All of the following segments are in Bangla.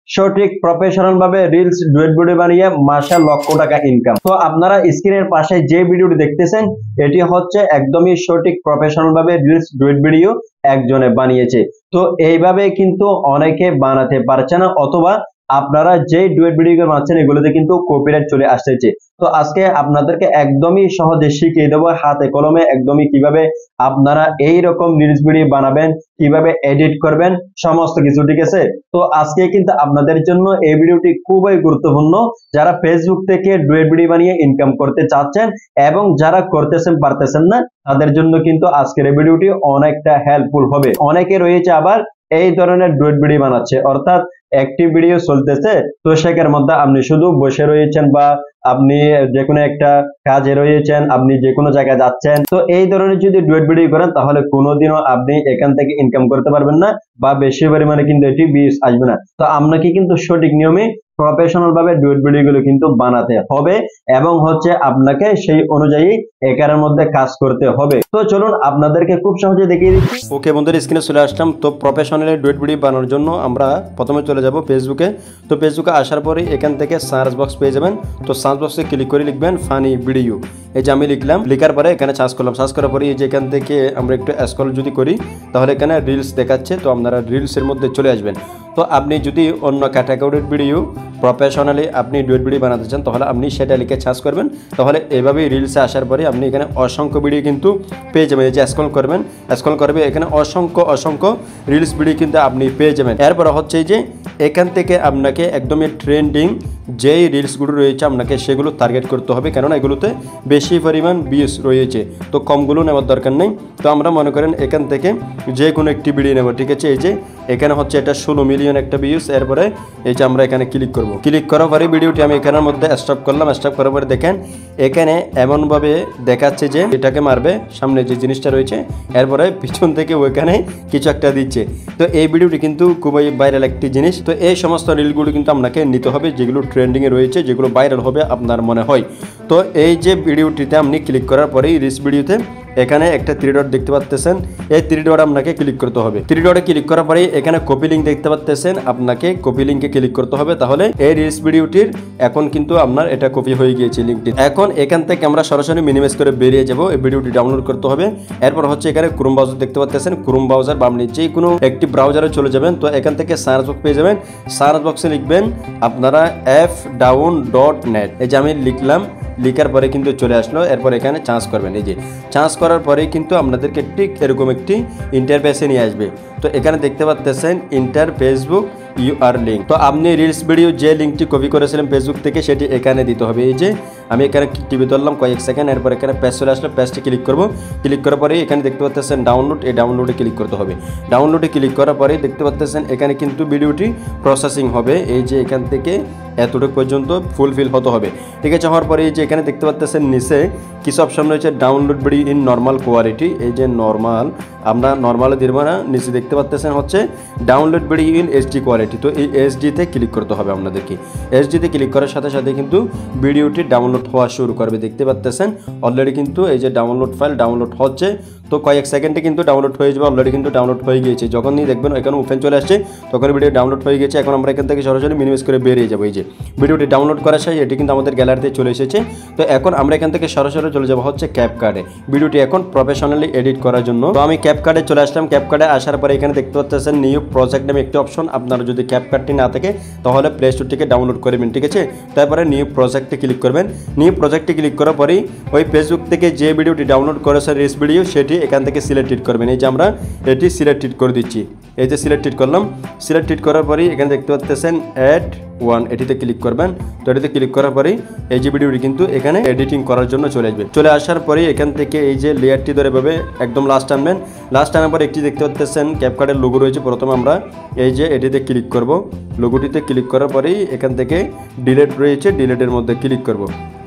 সঠিক প্রফেশনাল ভাবে রিলস ডুয়েট ভিডিও বানিয়ে মাসে লক্ষ টাকা ইনকাম। তো আপনারা স্ক্রিনের পাশে যে ভিডিওটি দেখতেছেন এটি হচ্ছে একদমই সঠিক প্রফেশনাল ভাবে রিলস ডুয়েট ভিডিও একজনে বানিয়েছে। তো এইভাবে কিন্তু অনেকে বানাতে পারছে না, অথবা আপনারা যে ডুয়েট ভিডিও বানাচ্ছেন এগুলোতে কিন্তু কপিরাইট চলে আসছে। তো আজকে আপনাদেরকে একদমই সহজে শিখিয়ে দেবো হাতে কলমে একদমই কিভাবে আপনারা এই রকম রিলস ভিডিও বানাবেন, কিভাবে এডিট করবেন, সমস্ত কিছু। ঠিক আছে, তো আজকে কিন্তু আপনাদের জন্য এই ভিডিওটি খুবই গুরুত্বপূর্ণ। যারা ফেসবুক থেকে ডুয়েট ভিডিও বানিয়ে ইনকাম করতে চাচ্ছেন এবং যারা করতেছেন পারতেছেন না তাদের জন্য কিন্তু আজকের এই ভিডিওটি অনেকটা হেল্পফুল হবে। অনেকে রয়েছে আবার এই ধরনের ডুয়েট ভিডিও বানাচ্ছে, অর্থাৎ একটি ভিডিও চলতেছে তো সেটার মধ্যে আপনি শুধু বসে রয়েছেন বা আপনি যে কোনো একটা কাজে রয়েছেন, আপনি যে কোনো জায়গায় যাচ্ছেন, তো এই ধরনের যদি ডুয়েট ভিডিও করেন তাহলে কোনোদিনও আপনি এখান থেকে ইনকাম করতে পারবেন না বা বেশি পরিমাণে কিন্তু এটি ভিউজ আসবে না। তো আপনাকে কিন্তু সঠিক নিয়মে প্রফেশনাল ভাবে ডুয়েট ভিডিওগুলো কিন্তু বানাতে হবে এবং হচ্ছে আপনাকে সেই অনুযায়ী একারের মধ্যে কাজ করতে হবে। তো চলুন আপনাদেরকে খুব সহজে দেখিয়ে দিচ্ছি। ওকে বন্ধুরা, স্ক্রিনে চলে আসলাম। তো প্রফেশনালি ডুয়েট ভিডিও বানানোর জন্য আমরা প্রথমে চলে যাব ফেসবুকে। তো ফেসবুকে আসার পরে এখান থেকে সার্চ বক্স পেয়ে যাবেন। তো সার্চ বক্সে ক্লিক করে লিখবেন ফানি ভিডিও। এই যে আমি লিখলাম, লিখার পরে এখানে সার্চ করলাম। সার্চ করার পরে এই যে এখান থেকে আমরা একটু স্ক্রল যদি করি তাহলে এখানে রিলস দেখাচ্ছে। তো আপনারা রিলসের মধ্যে চলে আসবেন। তো আপনি যদি অন্য ক্যাটাগরির ভিডিও প্রফেশনালি আপনি ডুয়েট ভিডিও বানাতে চান তাহলে আপনি সেটা লিখে সার্চ করবেন। তাহলে এভাবেই রিলসে আসার পরে আপনি এখানে অসংখ্য ভিডিও কিন্তু পেয়ে যাবেন। এই যে স্ক্রল করবেন, স্ক্রল করবে এখানে অসংখ্য রিলস ভিডিও কিন্তু আপনি পেয়ে যাবেন। এরপর হচ্ছে এই যে এখান থেকে আপনাকে একদমই ট্রেন্ডিং যেই রিলসগুলো রয়েছে আপনাকে সেগুলো টার্গেট করতে হবে, কেননা এগুলোতে বেশি পরিমাণ ভিউজ রয়েছে। তো কমগুলো নেওয়ার দরকার নেই। তো আমরা মনে করেন এখান থেকে যে কোনো একটি ভিডিও নেব। ঠিক আছে, এই যে এখানে হচ্ছে এটা 16 মিলিয়ন একটা ভিউজ। এরপরে এই যে আমরা এখানে ক্লিক করব। ক্লিক করার পরে ভিডিওটি আমি এখানের মধ্যে স্টপ করলাম। স্টপ করার পরে দেখেন এখানে এমনভাবে দেখাচ্ছে যে এটাকে মারবে সামনে যে জিনিসটা রয়েছে, এরপরে পিছন থেকে ওইখানে কিছু একটা দিচ্ছে। তো এই ভিডিওটি কিন্তু খুবই ভাইরাল একটি জিনিস। তো এই সমস্ত রিলগুলো কিন্তু আপনাকে নিতে হবে যেগুলো ট্রেন্ডিংয়ে রয়েছে, যেগুলো ভাইরাল হবে আপনার মনে হয়। তো এই যে ভিডিওটিতে আপনি ক্লিক করার পরেই রিলস ভিডিওতে এখানে একটা 3 ডট দেখতে পাচ্ছেন। এই 3 ডট আপনাকে ক্লিক করতে হবে। 3 ডটে ক্লিক করার পরে এখানে কপি লিঙ্ক দেখতে পাচ্ছেন, আপনাকে কপি লিঙ্কে ক্লিক করতে হবে। তাহলে এই রিলস ভিডিওটির এখন কিন্তু আপনার এটা কপি হয়ে গিয়েছে লিঙ্কটি। এখন এখান থেকে আমরা সরাসরি মিনিমাইজ করে বেরিয়ে যাব। এই ভিডিওটি ডাউনলোড করতে হবে। এরপর হচ্ছে এখানে ক্রোম ব্রাউজার দেখতে পাচ্ছেন, ক্রোম ব্রাউজার বা আপনি যে কোনো একটি ব্রাউজারে চলে যাবেন। তো এখান থেকে সার্চ বক্স পেয়ে যাবেন। সার্চ বক্সে লিখবেন আপনারা fdown.net। এই যে আমি লিখলাম, লিখার পরে কিন্তু চলে আসলো। এরপর এখানে চার্জ করবেন। এই যে চার্জ করার পরে কিন্তু আপনাদেরকে ঠিক এরকম একটি ইন্টারফেসে নিয়ে আসবে। তো এখানে দেখতে পাচ্ছেন ইন্টার ফেসবুক ইউআর লিঙ্ক। তো আপনি রিলস ভিডিও যে লিঙ্কটি কপি করেছিলেন ফেসবুক থেকে সেটি এখানে দিতে হবে। এই যে আমি এখানে টিভি ধরলাম কয়েক সেকেন্ড, এরপর এখানে পেজ চলে আসলো। পেজটি ক্লিক করব। ক্লিক করার পরে এখানে দেখতে পাচ্ছেন ডাউনলোড, এই ডাউনলোডে ক্লিক করতে হবে। ডাউনলোডে ক্লিক করার পরে দেখতে পাচ্ছেন এখানে কিন্তু ভিডিওটি প্রসেসিং হবে। এই যে এখান থেকে এতটুকু পর্যন্ত ফুলফিল হতে হবে। ঠিক আছে, হওয়ার পরে এই যে এখানে দেখতে পাচ্ছেন নিচে কিছু অপশন রয়েছে, download video in normal quality. এই যে নর্মাল, আমরা নর্মালে দিব না, নিচে দেখতে পাচ্ছেন হচ্ছে download video in HD quality. তো এই এইচডিতে ক্লিক করতে হবে আপনাদেরকে। এইচডিতে ক্লিক করার সাথে সাথে কিন্তু ভিডিওটি ডাউনলোড হওয়া শুরু করবে। দেখতে পাচ্ছেন অলরেডি কিন্তু এই যে ডাউনলোড ফাইল ডাউনলোড হচ্ছে। তো কয়েক সেকেন্ডে কিন্তু ডাউনলোড হয়ে যাবে। অলরেডি কিন্তু ডাউনলোড হয়ে গিয়েছে। যখনই দেখবেন এখানে ওপেন চলে আসছে তখন ভিডিও ডাউনলোড হয়ে গেছে। এখন আমরা এখান থেকে সরাসরি মিনিমাইজ করে বেরিয়ে যাবো। এই যে ভিডিওটি ডাউনলোড করা শেষ, এটি কিন্তু আমাদের গ্যালারিতে চলে এসেছে। তো এখন আমরা এখান থেকে সরাসরি চলে যাবো হচ্ছে ক্যাপকাটে, ভিডিওটি এখন প্রফেশনালি এডিট করার জন্য। তো আমি ক্যাপকাটে চলে আসলাম। ক্যাপকাটে আসার পরে এখানে দেখতে পাচ্ছেন নিউ প্রজেক্ট নামে একটি অপশন। আপনারা যদি ক্যাপকাটটি না থাকে তাহলে প্লে স্টোর থেকে ডাউনলোড করবেন। ঠিক আছে, তারপরে নিউ প্রজেক্টে ক্লিক করবেন। নিউ প্রজেক্টে ক্লিক করার পরেই ওই ফেসবুক থেকে যে ভিডিওটি ডাউনলোড করেছে রিলস ভিডিও সেটি এখান থেকে সিলেক্টেড করবেন। এই যে আমরা এটি সিলেক্টেড করে দিচ্ছি। এই যে সিলেক্টেড করলাম। সিলেক্টেড করার পরেই এখানে দেখতে পাচ্ছেন অ্যাড 1, এটিতে ক্লিক করবেন। তো এটিতে ক্লিক করার পরেই এই যে ভিডিওটি কিন্তু এখানে এডিটিং করার জন্য চলে আসবে। চলে আসার পরে এখান থেকে এই যে লেয়ারটি ধরে ভাবে একদম লাস্ট আনবেন। লাস্ট আনার পরে একটি দেখতে পাচ্ছেন ক্যাপকাটের লোগো রয়েছে। প্রথমে আমরা এই যে এটিতে ক্লিক করব। লোগোটিতে ক্লিক করার পরেই এখান থেকে ডিলিট রয়েছে, ডিলিটের মধ্যে ক্লিক করব।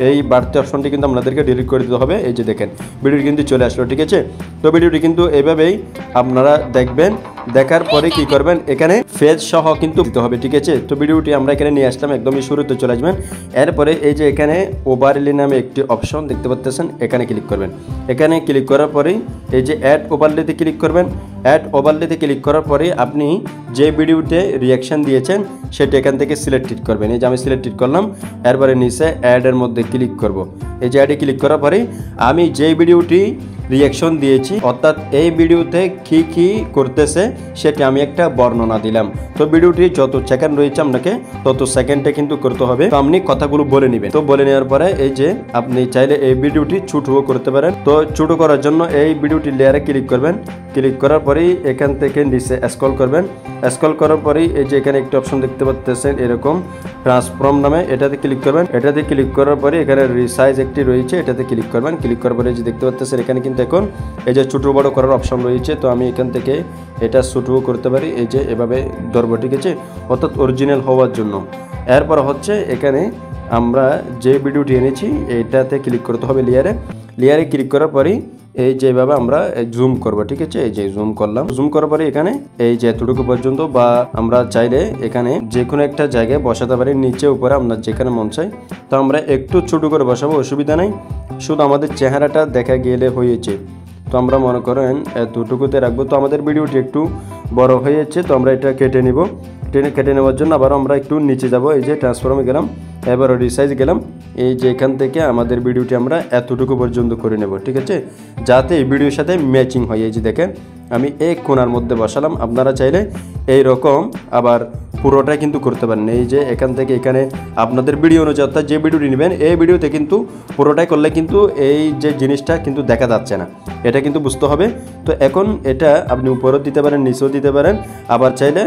এই বাড়তি অপশনটি কিন্তু আপনাদেরকে ডিলিট করে দিতে হবে। এই যে দেখেন ভিডিওটি কিন্তু চলে আসলো। ঠিক আছে, তো ভিডিওটি কিন্তু এভাবেই আপনারা দেখবেন। দেখার পরে কি করবেন, এখানে ফেজ সহ কিন্তু দিতে হবে। ঠিক আছে, তো ভিডিওটি আমরা এখানে নিয়ে আসলাম, একদমই শুরুতে চলে আসবেন। এরপরে এই যে এখানে ওভারলে নামে একটি অপশন দেখতে পাচ্ছেন, এখানে ক্লিক করবেন। এখানে ক্লিক করার পরেই এই যে অ্যাড ওভারলেতে ক্লিক করবেন। অ্যাড ওভারলেতে ক্লিক করার পরে আপনি যে ভিডিওতে রিয়াকশান দিয়েছেন সেটা এখান থেকে সিলেক্টেড করবেন। এই যে আমি সিলেক্টেড করলাম, এরপরে নিচে অ্যাডের মধ্যে ক্লিক করব। এই যে অ্যাডে ক্লিক করার পরে আমি যে ভিডিওটি রিয়াকশন দিয়েছি, অর্থাৎ এই ভিডিওতে কি করতেছে সেটা আমি একটা বর্ণনা দিলাম। তো ভিডিওটি যত সেকেন্ড রয়েছে আপনাকে তত সেকেন্ডে কিন্তু করতে হবে। তো আপনি কথাগুলো বলে নেবেন। তো বলে নেওয়ার পরে এই যে আপনি চাইলে এই ভিডিওটি ছোটও করতে পারেন। তো ছোট করার জন্য এই ভিডিওটি লেয়ারে ক্লিক করবেন। ক্লিক করার পরেই এখান থেকে নিচে স্ক্রল করবেন। স্ক্রল করার পরেই এই যে এখানে একটি অপশন দেখতে পাচ্ছেন এরকম ট্রান্সফর্ম নামে, এটাতে ক্লিক করবেন। এটাতে ক্লিক করার পরে এখানে রিসাইজ একটি রয়েছে, এটাতে ক্লিক করবেন। ক্লিক করার পরে যে দেখতে পাচ্ছেন এখানে কিন্তু এখন এই যে ছোটো বড়ো করার অপশন রয়েছে। তো আমি এখান থেকে এটা ছোটও করতে পারি, এই যে এভাবে ধরবো, ঠিক আছে, অর্থাৎ অরিজিনাল হওয়ার জন্য। এরপর হচ্ছে এখানে আমরা যে ভিডিওটি এনেছি এটাতে ক্লিক করতে হবে লেয়ারে ক্লিক করার পরেই এই যেভাবে আমরা জুম করব, ঠিক আছে। এই যে জুম করলাম, জুম করার পরে এখানে এই যে এতটুকু পর্যন্ত, বা আমরা চাইলে এখানে যে কোনো একটা জায়গায় বসাতে পারি, নিচে উপরে আপনার যেখানে মন চাই। তো আমরা একটু ছোটো করে বসাবো, অসুবিধা নেই, শুধু আমাদের চেহারাটা দেখা গেলে হয়েছে। তো আমরা মনে করেন এতটুকুতে রাখবো। তো আমাদের ভিডিওটি একটু বড় হয়েছে, তো আমরা এটা কেটে নিব। কেটে নেওয়ার জন্য আবার আমরা একটু নিচে যাব, এই যে ট্রান্সফর্মে গেলাম, এবার রিসাইজ গেলাম। এই যে এখান থেকে আমাদের ভিডিওটি আমরা এতটুকু পর্যন্ত করে নেব, ঠিক আছে, যাতে এই ভিডিওর সাথে ম্যাচিং হয়। এই যে দেখেন আমি এক কোণার মধ্যে বসালাম। আপনারা চাইলে এই রকম আবার পুরোটাই কিন্তু করতে পারেন। এই যে এখান থেকে এখানে আপনাদের ভিডিও অনুযায়ী, অর্থাৎ যে ভিডিওটি নেবেন এই ভিডিওতে কিন্তু পুরোটাই করলে কিন্তু এই যে জিনিসটা কিন্তু দেখা যাচ্ছে না, এটা কিন্তু বুঝতে হবে। তো এখন এটা আপনি উপরেও দিতে পারেন, নিচেও দিতে পারেন, আবার চাইলে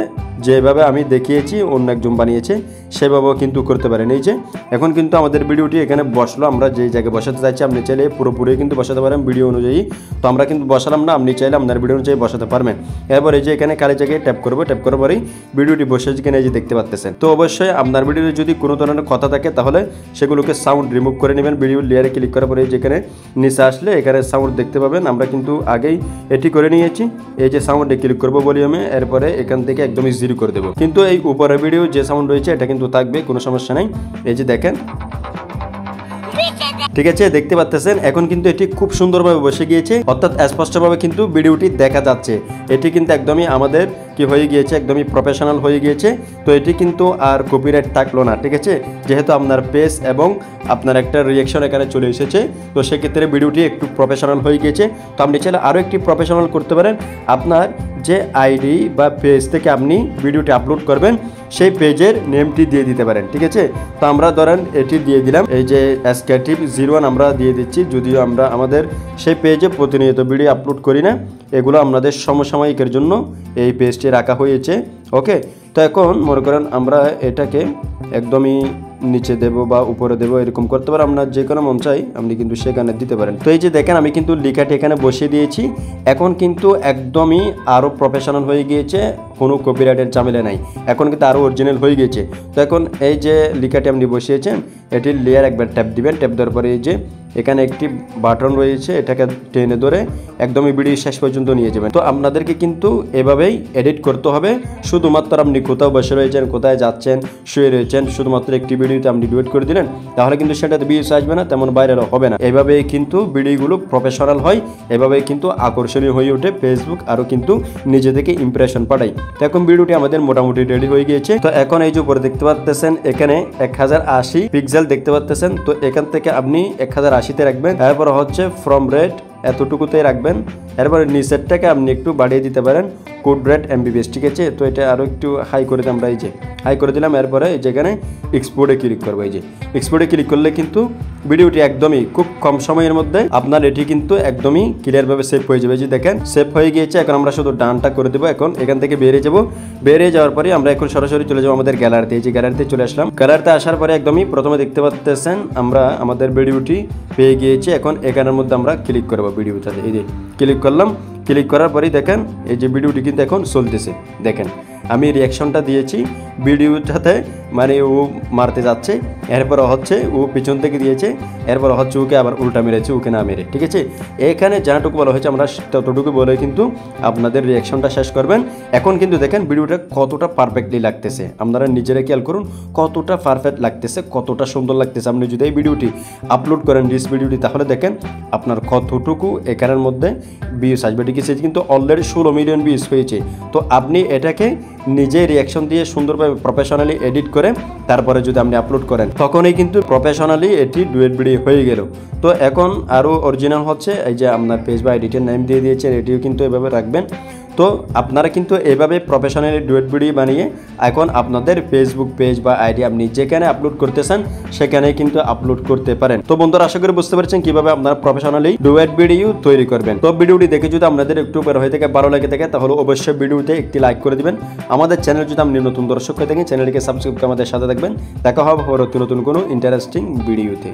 যেভাবে আমি দেখিয়েছি অন্য একজন বানিয়েছে সেভাবেও কিন্তু করতে পারেন। এই যে এখন কিন্তু আমাদের ভিডিওটি এখানে বসলো, আমরা যে জায়গায় বসাতে চাইছি আপনি চাইলে পুরোপুরি কিন্তু বসাতে পারেন ভিডিও অনুযায়ী। তো আমরা কিন্তু বসালাম না, আপনি চাইলে আপনার ভিডিও অনুযায়ী বসাতে পারবেন। এরপর এই যে এখানে কালি জায়গায় ট্যাপ করবো, ট্যাপ করার পরেই ভিডিওটি বসেছে কিনা এই যে দেখতে পাচ্ছেন। তো অবশ্যই আপনার ভিডিওতে যদি কোনো ধরনের কথা থাকে তাহলে সেগুলোকে সাউন্ড রিমুভ করে নেবেন। ভিডিও লেয়ারে ক্লিক করার পরে যেখানে নিচে আসলে এখানে সাউন্ড দেখতে পাবেন, আমরা কিন্তু আগেই এটি করে নিয়েছি। এই যে সাউন্ডে ক্লিক করবো ভলিউমে, এরপরে এখান থেকে একদমই জিরো করে দেবো। কিন্তু এই উপরের ভিডিও যে সাউন্ড রয়েছে এটা কিন্তু থাকবে, কোনো সমস্যা নেই। এই যে দেখেন, ঠিক আছে, দেখতে পাচ্ছেন এখন কিন্তু এটি খুব সুন্দরভাবে বসে গিয়েছে, অর্থাৎ স্পষ্টভাবে কিন্তু ভিডিওটি দেখা যাচ্ছে। এটি কিন্তু একদমই আমাদের কি হয়ে গিয়েছে, একদমই প্রফেশনাল হয়ে গিয়েছে। তো এটি কিন্তু আর কপিরাইট থাকলো না, ঠিক আছে, যেহেতু আপনার পেজ এবং আপনার একটা রিয়াকশন এখানে চলে এসেছে। তো সেক্ষেত্রে ভিডিওটি একটু প্রফেশনাল হয়ে গিয়েছে। তো আপনি চাইলে আরও একটি প্রফেশনাল করতে পারেন। আপনার যে আইডি বা পেজ থেকে আপনি ভিডিওটি আপলোড করবেন সেই পেজের নেমটি দিয়ে দিতে পারেন, ঠিক আছে। তো আমরা ধরেন এটি দিয়ে দিলাম, এই যে SKTip01 আমরা দিয়ে দিচ্ছি, যদিও আমরা আমাদের সেই পেজে প্রতিনিয়ত ভিডিও আপলোড করি না, এগুলো আপনাদের সমসাময়িকের জন্য এই পেজটি রাখা হয়েছে। ওকে, তো এখন মনে করেন আমরা এটাকে একদমই নিচে দেব বা উপরে দেব, এরকম করতে পারেন। আপনার যে কোনো মন চাই আপনি কিন্তু সেখানে দিতে পারেন। তো এই যে দেখেন আমি কিন্তু লেখাটি এখানে বসিয়ে দিয়েছি, এখন কিন্তু একদমই আরও প্রফেশনাল হয়ে গিয়েছে, কোনো কপিরাইটের ঝামেলা নাই, এখন কিন্তু আরও অরিজিনাল হয়ে গিয়েছে। তো এখন এই যে লেখাটি আপনি বসিয়েছেন এটির লেয়ার একবার ট্যাপ দিবেন। ট্যাপ দেওয়ার পরে এই যে এখানে একটি বাটন রয়েছে, এটাকে টেনে ধরে একদমই ভিডিও শেষ পর্যন্ত নিয়ে যাবেন। তো আপনাদেরকে কিন্তু এভাবেই এডিট করতে হবে। শুধুমাত্র আপনি কোথাও বসে রয়েছেন, কোথায় যাচ্ছেন, শুয়ে রয়েছেন, শুধুমাত্র একটি ভিডিওতে আপনি ডিলিট করে দিলেন, তাহলে কিন্তু সেটাতে ভিউজ আসবে না, তেমন ভাইরালও হবে না। এভাবেই কিন্তু ভিডিওগুলো প্রফেশনাল হয়, এভাবেই কিন্তু আকর্ষণীয় হয়ে ওঠে, ফেসবুক আরও কিন্তু নিজে থেকে ইমপ্রেশন পাঠায়। তো এখন ভিডিওটি আমাদের মোটামুটি রেডি হয়ে গিয়েছে। তো এখন এই যে উপরে দেখতে পাচ্ছেন এখানে 1080 পিক্সেল দেখতে পাচ্ছেন। তো এখান থেকে আপনি 1080-তে রাখবেন, এরপর হচ্ছে ফ্রম রেট এতটুকুতে রাখবেন। এরপরে নিচেরটাকে আপনি একটু বাড়িয়ে দিতে পারেন, কোড রেট MBPS, ঠিক আছে। তো এটা আরও একটু হাই করে দিই, আমরা এই যে হাই করে দিলাম। এরপরে যেখানে এক্সপোর্টে ক্লিক করবো, এই যে এক্সপোর্টে ক্লিক করলে কিন্তু ভিডিওটি একদমই খুব কম সময়ের মধ্যে আপনার এটি কিন্তু একদমই ক্লিয়ারভাবে সেভ হয়ে যাবে। যে দেখেন সেভ হয়ে গিয়েছে। এখন আমরা শুধু ডানটা করে দেবো। এখন এখান থেকে বেরিয়ে যাব, বেরিয়ে যাওয়ার পরে আমরা এখন সরাসরি চলে যাবো আমাদের গ্যালারিতে। এই যে গ্যালারিতে চলে আসলাম। গ্যালারিতে আসার পরে একদমই প্রথমে দেখতে পাচ্ছেন আমরা আমাদের ভিডিওটি পেয়ে গিয়েছি। এখন এখানের মধ্যে আমরা ক্লিক করবো ভিডিওটাতে, এই যে ক্লিক করলাম। ক্লিক করার পরেই দেখেন এই যে ভিডিওটি কিন্তু এখন চলতেছে। দেখেন আমি রিয়াকশনটা দিয়েছি, ভিডিওটাতে মানে ও মারতে যাচ্ছে, এরপর হচ্ছে ও পিছন থেকে দিয়েছে, এরপর হচ্ছে ওকে আবার উল্টা মেরেছে, ওকে না মেরে। ঠিক আছে, এখানে যাটুকু বলা হয়েছে আমরা ততটুকু বলে কিন্তু আপনাদের রিয়াকশনটা শেষ করবেন। এখন কিন্তু দেখেন ভিডিওটা কতটা পারফেক্টলি লাগতেছে, আপনারা নিজেরা খেয়াল করুন কতটা পারফেক্ট লাগতেছে, কতটা সুন্দর লাগতেছে। আপনি যদি এই ভিডিওটি আপলোড করেন রিলস ভিডিওটি, তাহলে দেখেন আপনার কতটুকু এখানের মধ্যে ভিউজ আসবে। ঠিক আছে, কিন্তু অলরেডি 16 মিলিয়ন ভিউজ হয়েছে। তো আপনি এটাকে নিজে রিয়াকশন দিয়ে সুন্দরভাবে প্রফেশনালি এডিট করে তারপরে যদি আপনি আপলোড করেন, তখনই কিন্তু প্রফেশনালি এটি ডুয়েট ভিডিও হয়ে গেল। তো এখন আরও অরিজিনাল হচ্ছে এই যে আপনার পেজ বা এডিটের নেম দিয়ে দিয়েছেন, এটিও কিন্তু এভাবে রাখবেন। তো আপনারা কিন্তু এভাবে প্রফেশনালি ডুয়েট ভিডিও বানিয়ে এখন আপনাদের ফেসবুক পেজ বা আইডি আপনি যেখানে আপলোড করতেছেন সেখানে কিন্তু আপলোড করতে পারেন। তো বন্ধুরা, আশা করি বুঝতে পারছেন কিভাবে আপনারা প্রফেশনালি ডুয়েট ভিডিও তৈরি করবেন। তো ভিডিওটি দেখে যদি আপনাদের একটু বের হয়ে থাকে, ভালো লাগে থাকে, তাহলে অবশ্যই ভিডিওতে একটি লাইক করে দিবেন। আমাদের চ্যানেল যদি আপনি নতুন দর্শক হয়ে থাকেন, চ্যানেলটিকে সাবস্ক্রাইব করে আমাদের সাথে থাকবেন। দেখা হবে পরবর্তী নতুন কোনো ইন্টারেস্টিং ভিডিওতে।